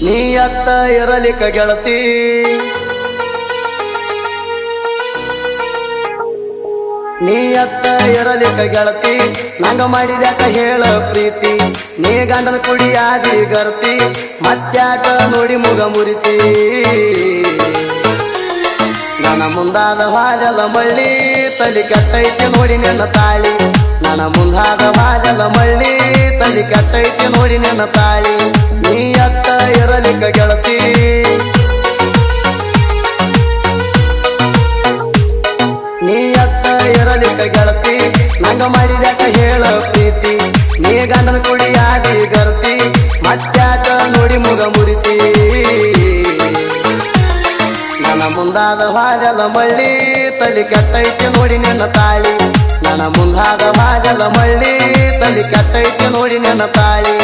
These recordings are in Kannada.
ನೀ ಅತ್ತ ಇರಲಿಕ್ಕ ಗೆಳತಿ ನೀ ಅತ್ತ ಇರಲಿಕ್ಕ ಗೆಳತಿ ನಂಗ ಮಾಡಿದ್ಯಾಕ ಹೇಳ ಪ್ರೀತಿ ನೀ ಗಂಡನ ಕುಡಿಯಾದಿ ಗರ್ತಿ ಮತ್ತ್ಯಾಕ ನೋಡಿ ಮುಗ ಮುರಿತಿ ನನ್ನ ಮುಂದಾದ ಹಾಜಲ ಮಳ್ಳಿ ತಲಿ ಕೆಟ್ಟೈತಿ ನೋಡಿ ನಿನ್ನ ತಾಳಿ ನನ್ನ ಮುಂದಾದ ಹಾಜಲ ಮಳ್ಳಿ ತಲಿ ಕೆಟ್ಟೈತಿ ನೋಡಿ ನಿನ್ನ ತಾಳಿ ನೀ ಅತ್ತ ಇರಲಿಕ್ಕ ಗೆಳತಿ ನೀ ಅತ್ತ ಇರಲಿಕ್ಕ ಗೆಳತಿ ನಂಗ ಮಾಡಿದ್ಯಾಕ ಹೇಳ ಪ್ರೀತಿ ನೀ ಗಂಡನ ಕುಡಿಯಾದಿ ಗರ್ತಿ ಮತ್ತ್ಯಾಕ ನೋಡಿ ಮುಗ ಮುರಿತಿ ನನ್ನ ಮುಂದಾದ ಹಾಜಲ ಮಳ್ಳಿ ತಲಿ ಕೆಟ್ಟೈತಿ ನೋಡಿ ನಿನ್ನ ತಾಳಿ ನನ್ನ ಮುಂದಾದ ಹಾಜಲ ಮಳ್ಳಿ ತಲಿ ಕೆಟ್ಟೈತಿ ನೋಡಿ ನಿನ್ನ ತಾಳಿ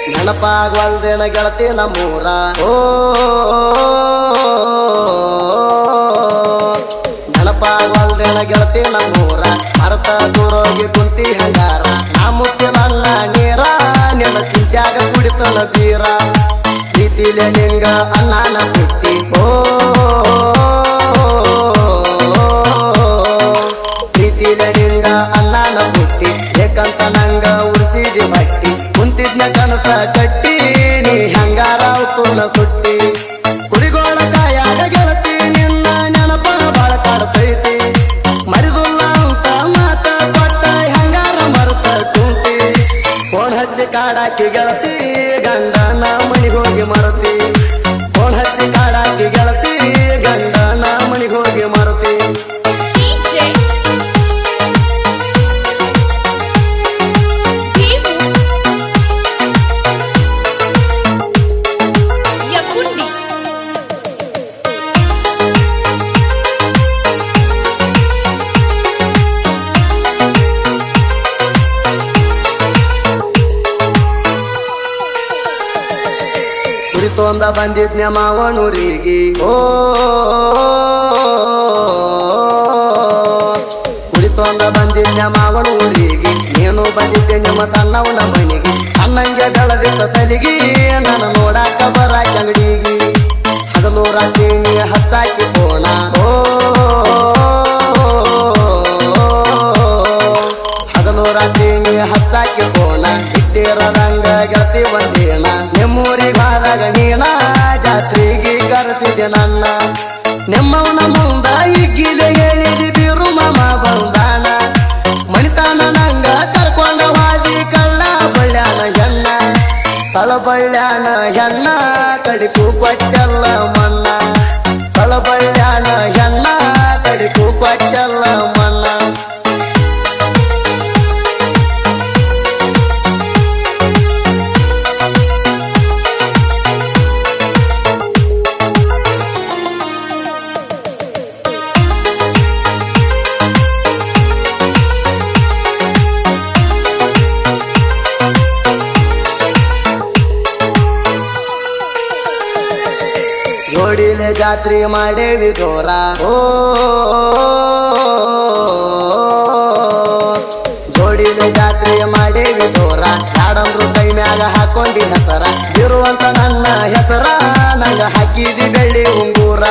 ನೆನಪಾಗ್ವಲ್ದೇನ ಗೆಳತಿ ನಮ್ಮೂರ ನೆನಪಾಗ್ವಲ್ದೇನ ಗೆಳತಿ ನಮ್ಮೂರ ಮರತ ದೂರೋಗಿ ಕುಂತಿ ಹಂಗಾರ ನಾ ಮುಟ್ಟಿನಲ್ಲ ನೀರ ನಿನ್ನ ಚಿಂತ್ಯಾಗ ಕುಡಿತನ ಬೀರ ಪ್ರೀತಿಲೆ ನಿಂಗ ಅಣ್ಣನ ಬಿಟ್ಟಿ ಪ್ರೀತಿಲೆ ನಿಂಗ ಅಣ್ಣನ ಬುಟ್ಟಿ ಬೇಕಂತ ನಂಗ ಉಡ್ಸಿದಿ ಬಟ್ಟಿ ಕುಂತಿದ್ನ ಕನಸ ಕಟ್ಟಿ ನೀ ಹಂಗಾರ ಕುಲ ಸುಟ್ಟಿ ಕುರಿಗೋಳ ಕಾಯಾಗ ಗೆಳತಿ ನಿನ್ನ ನೆನಪ ಬಾಳ ಕಾಡ್ತೈತಿ ಮರಿದುಲ್ಲ ಅಂತ ಮಾತ ಕೊಟ್ಟ ಹಂಗಾರ ಮರುತ ಕುಂತಿ ಫೋನ್ ಹಚ್ಚಿ ಕಾಡಾಕಿ ಗೆಳತಿ ಗಂಡನ ಮನಿಗೋಗಿ ಮರತಿ ಫೋನ್ ಹಚ್ಚಿ ಕಾಡಾಕಿ ಗೆಳತಿ ಗಂಡನ ಮನಿಗೋಗಿ ಮರತಿ ಕುರಿತೊಂದ ಬಂದಿದ್ನ ಮಾವನೂರಿಗೆ ಕುರಿತೊಂದ ಬಂದಿದ್ನ ಮಾವನೂರಿಗೆ ನೀನು ಬಂದಿದ್ದೆ ನಿಮ್ಮ ಸಣ್ಣವನ ಮನೆಗೆ ಅನ್ನಂಗೆ ಬೆಳೆದಿದ್ದ ಸಲಿಗಿ ನನ್ನ ನೋಡಾಕ ಬರಾಕ ಅಂಗಡಿಗೆ ಹಗಲು ರಾತ್ರಿ ನೀ ಹಚ್ಚಾಕಿ ಪೋಣ ಹಗಲು ರಾತ್ರಿ ನೀ ಹಚ್ಚಾಕಿ ಪೋಣ ಇಟ್ಟಿರದಂಗ ಗೆಳತಿ ಬಂದೇನ ನಿಮ್ಮೂರಿಗೆ ಹೋದಾಗ ನೀನ ಜಾತ್ರೆಗೆ ಕರೆಸಿದೆ ನನ್ನ ನಿಮ್ಮವನ ಮುಂದ ಹಿಗ್ಗಿಲೆ ಹೇಳಿದಿ ಬೀರು ಮಾಮ ಬಂದಾನ ಮಣಿತಾನ ನಂಗ ಕರ್ಕೊಂಡ ವಾದಿ ಕಳ್ಳ ಬಳ್ಳ್ಯಾನ ಹೆಣ್ಣ ತಳಬಳ್ಳ್ಯಾನ ಹೆಣ್ಣ ಕಡಿಕು ಪಟ್ಟೆಲ್ಲ ಮಣ್ಣ ತಳಬಳ್ಳ್ಯಾನ ಹೆಣ್ಣ ಕಡಿಕು ಪಟ್ಟೆಲ್ಲ ಮಣ್ಣ ಜೋಡಿಲೆ ಜಾತ್ರೆ ಮಾಡೇವಿ ಜೋರ ಜೋಡಿಲೆ ಜಾತ್ರೆ ಮಾಡೇವಿ ಜೋರ ಯಾಡಂದ್ರು ಕೈ ಮ್ಯಾಗ ಹಾಕೊಂಡಿ ಹೆಸರ ಇರುವಂತ ನನ್ನ ಹೆಸರ ನಂಗ ಹಾಕಿದಿ ಬೆಳ್ಳಿ ಉಂಗೂರ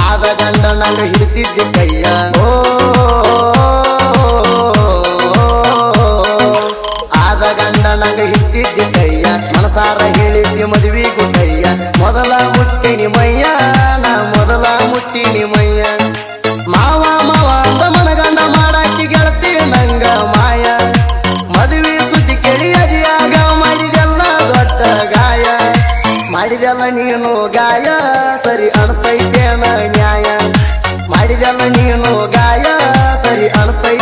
ಆದ ಗಂಡ ನಂಗ ಹಿಡಿತಿದ್ದಿ ಕೈಯ ಆದ ಗಂಡ ನಂಗ ಹಿಡಿತಿದ್ದಿ ಕೈಯ ಮನಸಾರ ಹೇಳಿದ್ದಿ ಮದುವೆಗೂ ಕೈಯ ಮೊದಲ ಮುಟ್ಟಿನಿ ಮಯ್ಯ ನಾ ಮೊದಲ ಮುಟ್ಟಿನಿ ಮಯ್ಯ ಮಾವ ಮಾವ ಅಂತ ಮನಗಂಡ ಮಾಡಾಕಿ ಗೆಳತಿ ನಂಗ ಮಾಯ ಮದುವೆ ಸುದ್ದಿ ಕೇಳಿ ಅಜಿಯಾಗ ಮಾಡಿದೆಲ್ಲ ದೊಡ್ಡ ಗಾಯ ಮಾಡಿದೆಲ್ಲ ನೀನು ಗಾಯ ಸರಿ ಅನ್ತೈತೇನ ನ್ಯಾಯ ಮಾಡಿದೆಲ್ಲ ನೀನು ಗಾಯ ಸರಿ ಅನ್ತೈತೆ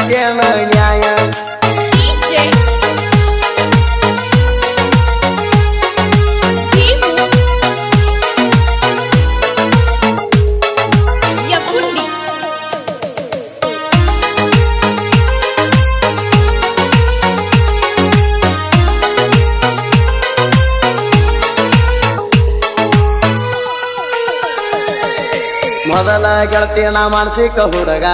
ಮೊದಲ ಗೆಳತಿ ನಾ ಮಾನಸಿಕ ಹುಡುಗ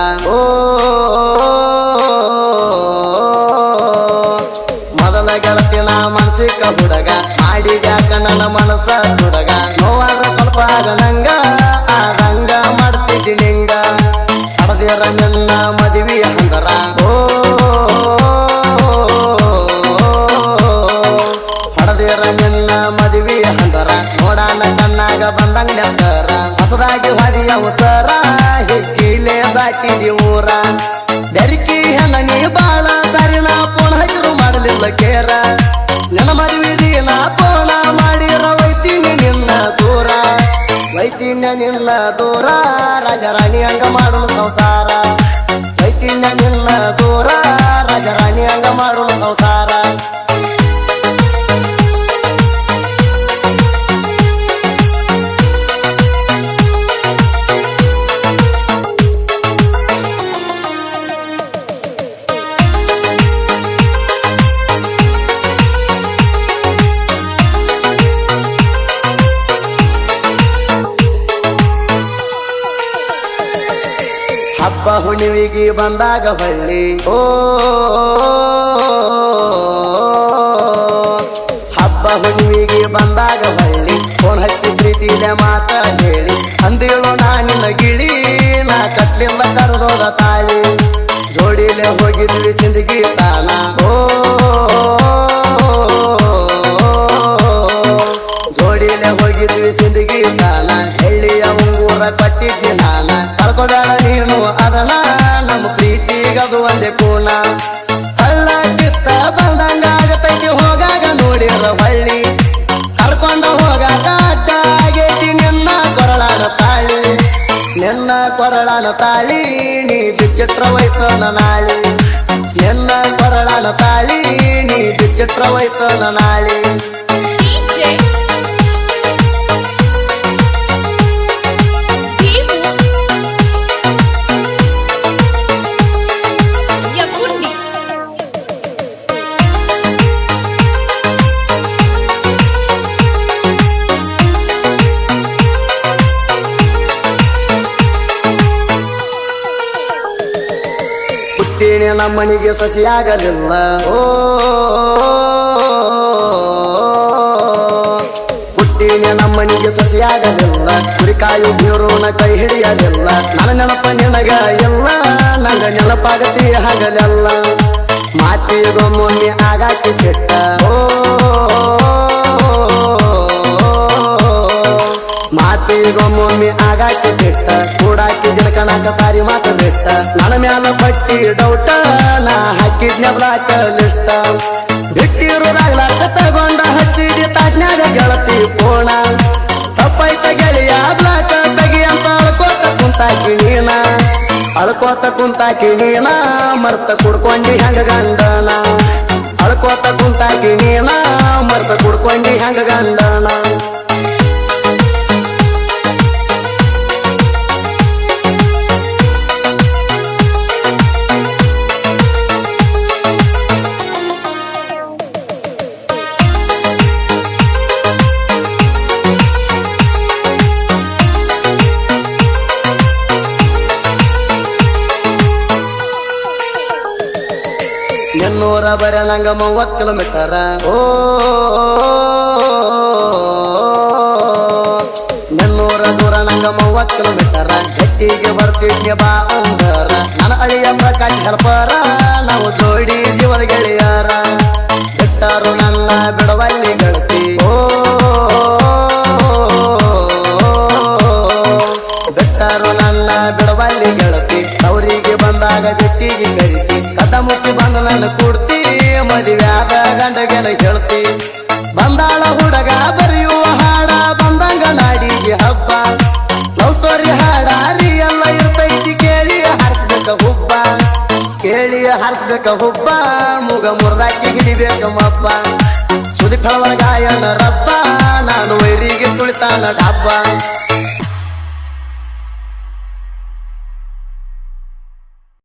ಮೊದಲ ಗೆಳತಿ ನಾ ಮಾನಸಿಕ ಹುಡುಗ ಮಾಡಿದ್ಯಾಕ ನನ್ನ ಮನಸ್ಸ ಹುಡುಗ ನೋವಾದ್ರ ಸ್ವಲ್ಪ ಆಗನಂಗ ಆದಂಗ ಮಾಡ್ತಿದ್ದಿ ನಿಂಗ ಹಡದಿರ ನಿನ್ನ ಮದುವೆ ಅಂದರ ಹಡದಿರ ನಿನ್ನ ಮದುವೆ ಅಂದರ ನೋಡಾನ ಕಣ್ಣಾಗ ಬಂದಂಗ ನೆತ್ತರ ಹೊಸದಾಗಿ ಹೊದಿಯ ಉಸರ ಹೆಕ್ಕಿಲೆ ದಾಟಿದಿ ಊರ ಬೆರಿಕಿ ಹೆಣ್ಣ ನೀ ಬಾಳ ಸರಿನಾ ಪೋಣ ಹಸಿರು ಮಾಡಲಿಲ್ಲ ಕೇರ ನನ್ನ ಮದುವೆ ದಿನ ಪೋಣ ಮಾಡಿರ ವೈತೀನಿ ನಿನ್ನ ದೂರ ವೈತಿನ್ಯ ನಿನ್ನ ದೂರ ರಾಜರಾಣಿ ಹಂಗ ಮಾಡೋಣ ಸಂಸಾರ ವೈತಿನ್ಯ ನಿನ್ನ ದೂರ ರಾಜರಾಣಿ ಹಂಗ ಮಾಡೋಣ ಸಂಸಾರ ಹಬ್ಬ ಹುಣ್ಣಿವಿಗೆ ಬಂದಾಗ ಹೊಳ್ಳಿ ಹಬ್ಬ ಹುಣ್ಣಿವಿಗೆ ಬಂದಾಗ ಹೊಳ್ಳಿ ಫೋನ್ ಹಚ್ಚಿ ಪ್ರೀತಿಲೆ ಮಾತ ಹೇಳಿ ಅಂದೇಳು ನಾ ನಿನ್ನ ಗಿಳಿ ನಾ ಕಟ್ಲಿಂದ ಕರೆದೋದ ತಾಳಿ ಜೋಡಿಲೆ ಹೋಗಿದ್ವಿ ಸಿಂದಗಿ ತಾಣ ಜೋಡಿಲೆ ಹೋಗಿದ್ವಿ ಸಿಂದಗಿ ತಾಣ ಹಳ್ಳಿಯ ಉಂಗೂರ ಕಟ್ಟಿದ್ವಿ ನಾನ ಕಳ್ಕೊಬೇಡ ನೀನು ಅದನ ನಮ್ಮ ಪ್ರೀತಿಗದು ಒಂದೇ ಕೂಣ ಹಳ್ಳ ಕಿತ್ತ ಬಂದಂಗ ಆಗತೈತಿ ಹೋಗಾಗ ನೋಡಿರ ಹೊಳ್ಳಿ ಕರ್ಕೊಂಡ ಹೋಗಾಗ ಅಡ್ಡ ಆಗೈತಿ ನಿನ್ನ ಕೊರಳಾನ ತಾಳಿ ನಿನ್ನ ಕೊರಳಾನ ತಾಳಿ ನೀ ಬಿಚ್ಚಿಟ್ರ ಹೋಯ್ತನ ನಾಳಿ ನಿನ್ನ ಕೊರಳಾನ ತಾಳಿ ನೀ ಬಿಚ್ಚಿಟ್ರ ಹೋಯ್ತನ ನಾಳಿ ನಮ್ಮನಿಗೆ ಸೊಸೆಯಾಗಲಿಲ್ಲ ಹುಟ್ಟಿನ ನಮ್ಮನಿಗೆ ಸೊಸೆಯಾಗಲಿಲ್ಲ ಕುರಿಕಾಯಿ ಬೀರೋಣ ಕೈ ಹಿಡಿಯಲಿಲ್ಲ ನನ್ನ ನೆನಪ ನಿನಗ ಎಲ್ಲ ನಂಗ ನೆನಪಾಗತಿ ಹಗಲೆಲ್ಲ ಮಾತಿಗೊಮ್ಮೊಮ್ಮೆ ಆಗಾಕಿ ಸಿಟ್ಟ ಮಾತಿಗೊಮ್ಮೊಮ್ಮೆ ಆಗಾಕಿ ಸಿಟ್ಟ ಕೂಡಾಕಿ ಜನಕಣಾಕ ಸಾರಿ ಮಾತು ಬಿಟ್ಟ ನನ್ನ ಮ್ಯಾಲ ಪಟ್ಟಿ ಡೌಟ ನಾ ಹಾಕಿದ್ನ ಬ್ಲಾಕ್ ಲಿಸ್ಟ ಬಿಟ್ಟಿರೋದಾಗ್ಲಾಕ ತಗೊಂಡ ಹಚ್ಚಿದಿ ತಾಸ್ನ್ಯಾಗ ಗೆಳತಿ ಪೋಣ ತಪ್ಪಾಯ್ತ ಗೆಳೆಯ ಬ್ಲಾಕ್ ತಗಿ ಅಂತ ಅಳ್ಕೋತ ಕುಂತಾಕಿ ನೀನ ಮರ್ತ ಕುಡ್ಕೊಂಡಿ ಹೆಂಗ ಗಂಡನ ಅಳ್ಕೋತ ಕುಂತಾಕಿ ನೀನ ಮರ್ತ ಕುಡ್ಕೊಂಡಿ ಹೆಂಗ ಗಂಡನ ಎನ್ನೂರ ಬರಣಂಗ 30 ಕಿಲೋಮೀಟರ ಎನ್ನೂರ ದೂರ ನಂಗ 30 ಕಿಲೋಮೀಟರ ಗಟ್ಟಿಗೆ ಬರ್ತಿದ್ದೆ ಬಾ ಅಂದರ ನನ್ನ ಅಳಿಯ ಪ್ರಕಾಶ್ ಹೆಲ್ಪರ ನಾವು ಜೋಡಿ ಜೀವದ ಗೆಳೆಯರ ಬಿಟ್ಟರು ನನ್ನ ಬಿಡವಲ್ಲಿ ಗೆಳತಿ ಬಿಟ್ಟರು ನನ್ನ ಬಿಡವಲ್ಲಿ ಗೆಳತಿ ಅವರಿಗೆ ಬಂದಾಗ ಬಿಟ್ಟಿಗೆ ಕರಿತಿ ಕದ ಮುಚ್ಚಿ ಬಂದ ನನ್ನ ಕೊಡ್ತಿ ಮದುವೆ ಆದ ಗಂಡಗೆನ ಹೇಳ್ತಿ ಬಂದಾಳ ಹುಡುಗ ಬರೆಯುವ ಹಾಡ ಬಂದಂಗ ನಾಡಿಗೆ ಹಬ್ಬ ಲವ್ ಸ್ಟೋರಿ ಹಾಡ ಎಲ್ಲ ಇರ್ತೈತಿ ಕೇಳಿ ಹಾರಿಸ್ಬೇಕ ಹುಬ್ಬ ಕೇಳಿ ಹಾರಿಸ್ಬೇಕ ಹುಬ್ಬ ಮುಗ ಮುರ್ದಾಕಿ ಹಿಡಿಬೇಕ ಮಬ್ಬ ಸುದಿ ಫಳವರ ಗಾಯನ ರಬ್ಬ ನಾನು ವೈರಿಗೆ ತುಳಿತಾನ ಡಬ್ಬ